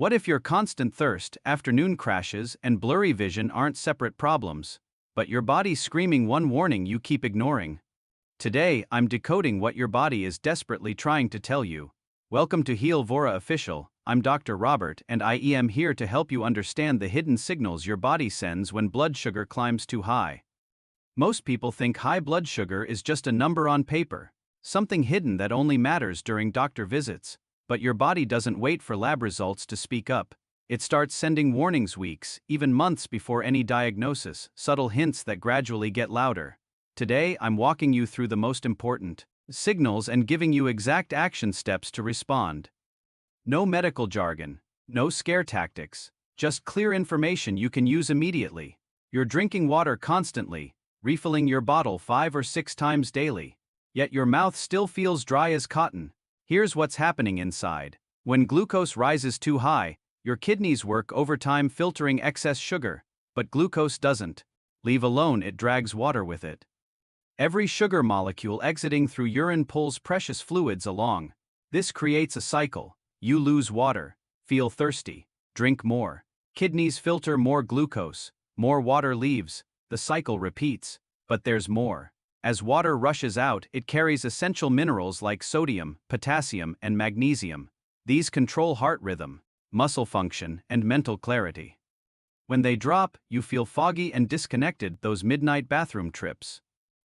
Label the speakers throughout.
Speaker 1: What if your constant thirst, afternoon crashes, and blurry vision aren't separate problems, but your body's screaming one warning you keep ignoring? Today, I'm decoding what your body is desperately trying to tell you. Welcome to Healvora Official. I'm Dr. Robert, and I am here to help you understand the hidden signals your body sends when blood sugar climbs too high. Most people think high blood sugar is just a number on paper, something hidden that only matters during doctor visits. But your body doesn't wait for lab results to speak up. It starts sending warnings weeks, even months before any diagnosis, subtle hints that gradually get louder. Today, I'm walking you through the most important signals and giving you exact action steps to respond. No medical jargon, no scare tactics, just clear information you can use immediately. You're drinking water constantly, refilling your bottle 5 or 6 times daily, yet your mouth still feels dry as cotton. Here's what's happening inside. When glucose rises too high, your kidneys work overtime filtering excess sugar, but glucose doesn't. Leave alone, it drags water with it. Every sugar molecule exiting through urine pulls precious fluids along. This creates a cycle. You lose water, feel thirsty, drink more. Kidneys filter more glucose, more water leaves. The cycle repeats. But there's more. As water rushes out, it carries essential minerals like sodium, potassium, and magnesium. These control heart rhythm, muscle function, and mental clarity. When they drop, you feel foggy and disconnected, those midnight bathroom trips.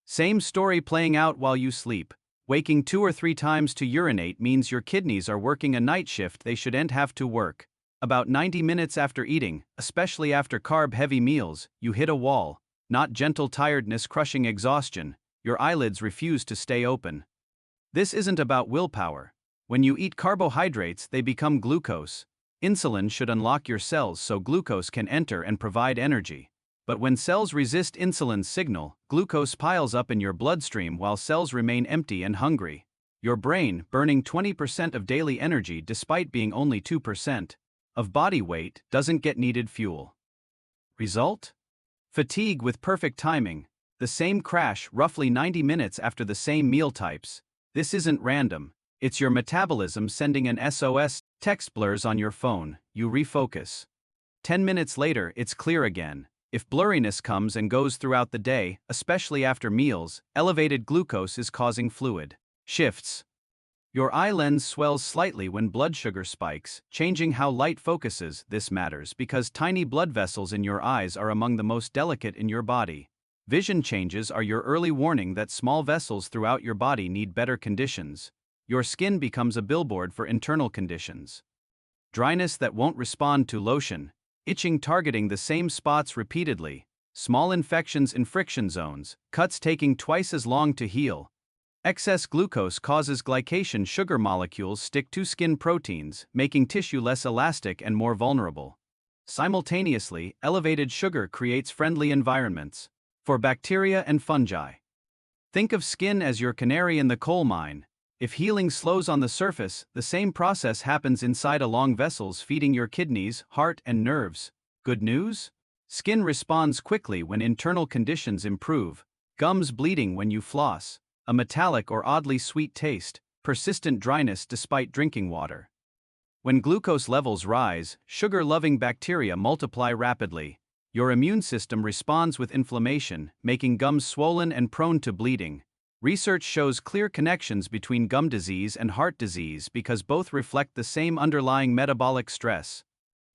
Speaker 1: Same story playing out while you sleep. Waking 2 or 3 times to urinate means your kidneys are working a night shift they shouldn't have to work. About 90 minutes after eating, especially after carb-heavy meals, you hit a wall. Not gentle tiredness crushing exhaustion. Your eyelids refuse to stay open. This isn't about willpower. When you eat carbohydrates, they become glucose. Insulin should unlock your cells so glucose can enter and provide energy. But when cells resist insulin's signal, glucose piles up in your bloodstream while cells remain empty and hungry. Your brain, burning 20% of daily energy despite being only 2% of body weight, doesn't get needed fuel. Result? Fatigue with perfect timing. The same crash roughly 90 minutes after the same meal types. This isn't random. It's your metabolism sending an SOS. Text blurs on your phone. You refocus. 10 minutes later, it's clear again. If blurriness comes and goes throughout the day, especially after meals, elevated glucose is causing fluid shifts. Your eye lens swells slightly when blood sugar spikes, changing how light focuses. This matters because tiny blood vessels in your eyes are among the most delicate in your body. Vision changes are your early warning that small vessels throughout your body need better conditions. Your skin becomes a billboard for internal conditions. Dryness that won't respond to lotion, itching targeting the same spots repeatedly, small infections in friction zones, cuts taking twice as long to heal. Excess glucose causes glycation. Sugar molecules stick to skin proteins, making tissue less elastic and more vulnerable. Simultaneously, elevated sugar creates friendly environments for bacteria and fungi. Think of skin as your canary in the coal mine. If healing slows on the surface, the same process happens inside along vessels feeding your kidneys, heart, and nerves. Good news? Skin responds quickly when internal conditions improve. Gums bleeding when you floss, a metallic or oddly sweet taste, persistent dryness despite drinking water. When glucose levels rise, sugar-loving bacteria multiply rapidly. Your immune system responds with inflammation, making gums swollen and prone to bleeding. Research shows clear connections between gum disease and heart disease because both reflect the same underlying metabolic stress.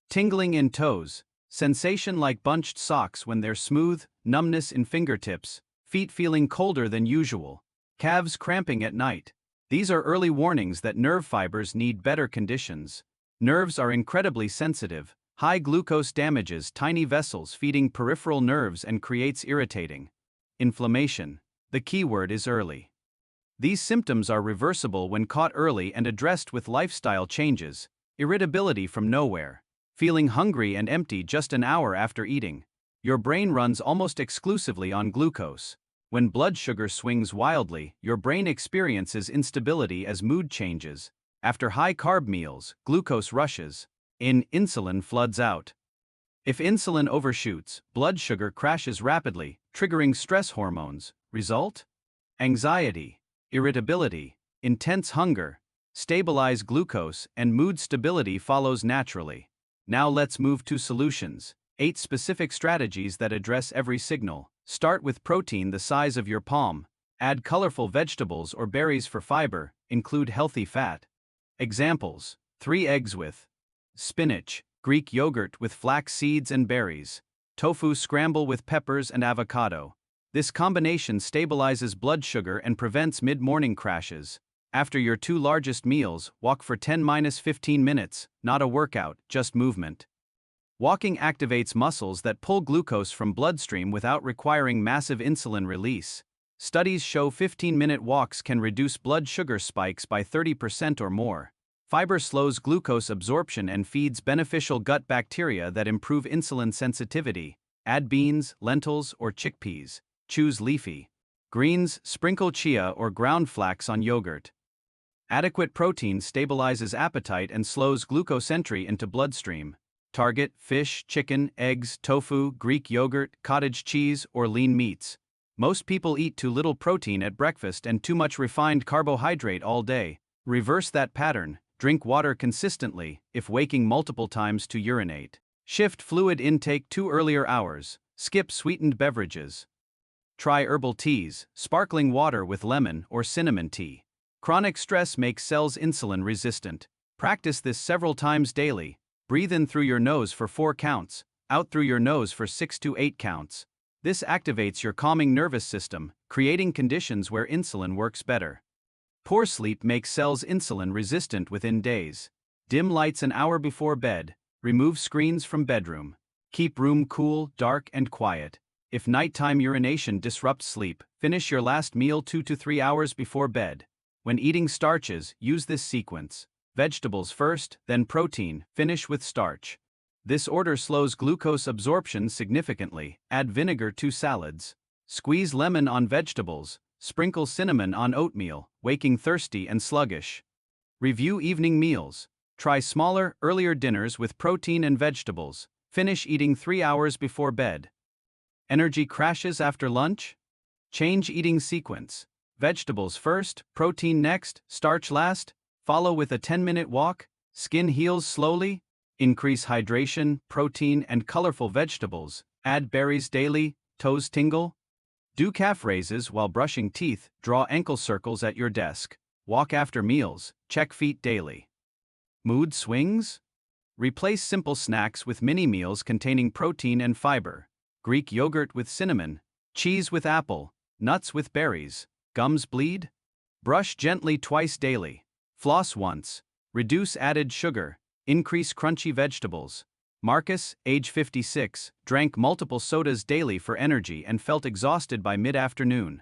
Speaker 1: Tingling in toes, sensation like bunched socks when they're smooth, numbness in fingertips, feet feeling colder than usual, calves cramping at night. These are early warnings that nerve fibers need better conditions. Nerves are incredibly sensitive. High glucose damages tiny vessels feeding peripheral nerves and creates irritating inflammation. The key word is early. These symptoms are reversible when caught early and addressed with lifestyle changes. Irritability from nowhere. Feeling hungry and empty just an hour after eating. Your brain runs almost exclusively on glucose. When blood sugar swings wildly, your brain experiences instability as mood changes. After high-carb meals, glucose rushes. Insulin floods out. If insulin overshoots, blood sugar crashes rapidly, triggering stress hormones. Result? Anxiety, irritability, intense hunger. stabilize glucose, and mood stability follows naturally. Now let's move to solutions. 8 specific strategies that address every signal. Start with protein the size of your palm. Add colorful vegetables or berries for fiber. Include healthy fat. Examples: 3 eggs with spinach, Greek yogurt with flax seeds and berries, tofu scramble with peppers and avocado. This combination stabilizes blood sugar and prevents mid-morning crashes. After your 2 largest meals, walk for 10–15 minutes, not a workout, just movement. Walking activates muscles that pull glucose from bloodstream without requiring massive insulin release. Studies show 15-minute walks can reduce blood sugar spikes by 30% or more. Fiber slows glucose absorption and feeds beneficial gut bacteria that improve insulin sensitivity. Add beans, lentils, or chickpeas. Choose leafy greens, sprinkle chia or ground flax on yogurt. Adequate protein stabilizes appetite and slows glucose entry into bloodstream. Target fish, chicken, eggs, tofu, Greek yogurt, cottage cheese, or lean meats. Most people eat too little protein at breakfast and too much refined carbohydrate all day. Reverse that pattern. Drink water consistently, if waking multiple times to urinate. Shift fluid intake to earlier hours. Skip sweetened beverages. Try herbal teas, sparkling water with lemon or cinnamon tea. Chronic stress makes cells insulin resistant. Practice this several times daily. Breathe in through your nose for 4 counts, out through your nose for 6 to 8 counts. This activates your calming nervous system, creating conditions where insulin works better. Poor sleep makes cells insulin resistant within days. Dim lights an hour before bed. Remove screens from bedroom. Keep room cool, dark, and quiet. If nighttime urination disrupts sleep, finish your last meal 2 to 3 hours before bed. When eating starches, use this sequence. Vegetables first, then protein, finish with starch. This order slows glucose absorption significantly. Add vinegar to salads. Squeeze lemon on vegetables. Sprinkle cinnamon on oatmeal, waking thirsty and sluggish. Review evening meals. Try smaller, earlier dinners with protein and vegetables. Finish eating 3 hours before bed. Energy crashes after lunch? Change eating sequence. Vegetables first, protein next, starch last. Follow with a 10-minute walk. Skin heals slowly. Increase hydration, protein, and colorful vegetables. Add berries daily. Toes tingle. Do calf raises while brushing teeth. Draw ankle circles at your desk. Walk after meals. Check feet daily. Mood swings? Replace simple snacks with mini meals containing protein and fiber. Greek yogurt with cinnamon. Cheese with apple. Nuts with berries. Gums bleed? Brush gently twice daily. Floss once. Reduce added sugar. Increase crunchy vegetables. Marcus, age 56, drank multiple sodas daily for energy and felt exhausted by mid-afternoon.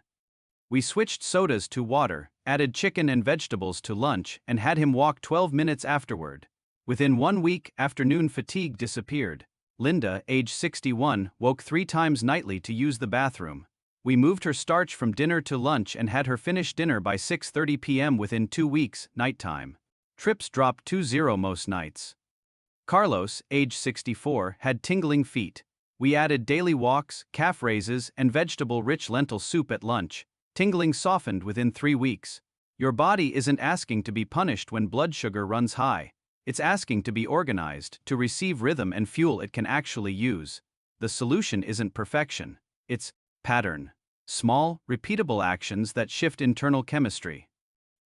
Speaker 1: We switched sodas to water, added chicken and vegetables to lunch, and had him walk 12 minutes afterward. Within 1 week, afternoon fatigue disappeared. Linda, age 61, woke 3 times nightly to use the bathroom. We moved her starch from dinner to lunch and had her finish dinner by 6:30 p.m. within 2 weeks, nighttime. Trips dropped to 0 most nights. Carlos, age 64, had tingling feet. We added daily walks, calf raises, and vegetable-rich lentil soup at lunch. Tingling softened within 3 weeks. Your body isn't asking to be punished when blood sugar runs high. It's asking to be organized, to receive rhythm and fuel it can actually use. The solution isn't perfection. It's pattern. Small, repeatable actions that shift internal chemistry.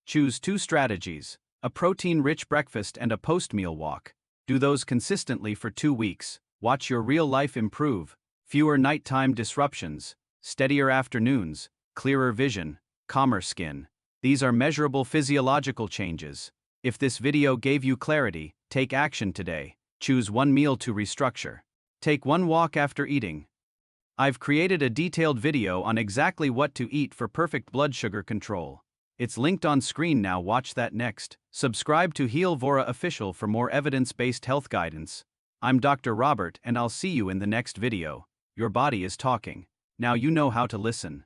Speaker 1: Choose 2 strategies, a protein-rich breakfast and a post-meal walk. Do those consistently for 2 weeks. Watch your real life improve. Fewer nighttime disruptions, steadier afternoons, clearer vision, calmer skin. These are measurable physiological changes. If this video gave you clarity, take action today. Choose 1 meal to restructure. Take 1 walk after eating. I've created a detailed video on exactly what to eat for perfect blood sugar control. It's linked on screen now. Watch that next. Subscribe to Healvora Official for more evidence-based health guidance. I'm Dr. Robert and I'll see you in the next video. Your body is talking. Now you know how to listen.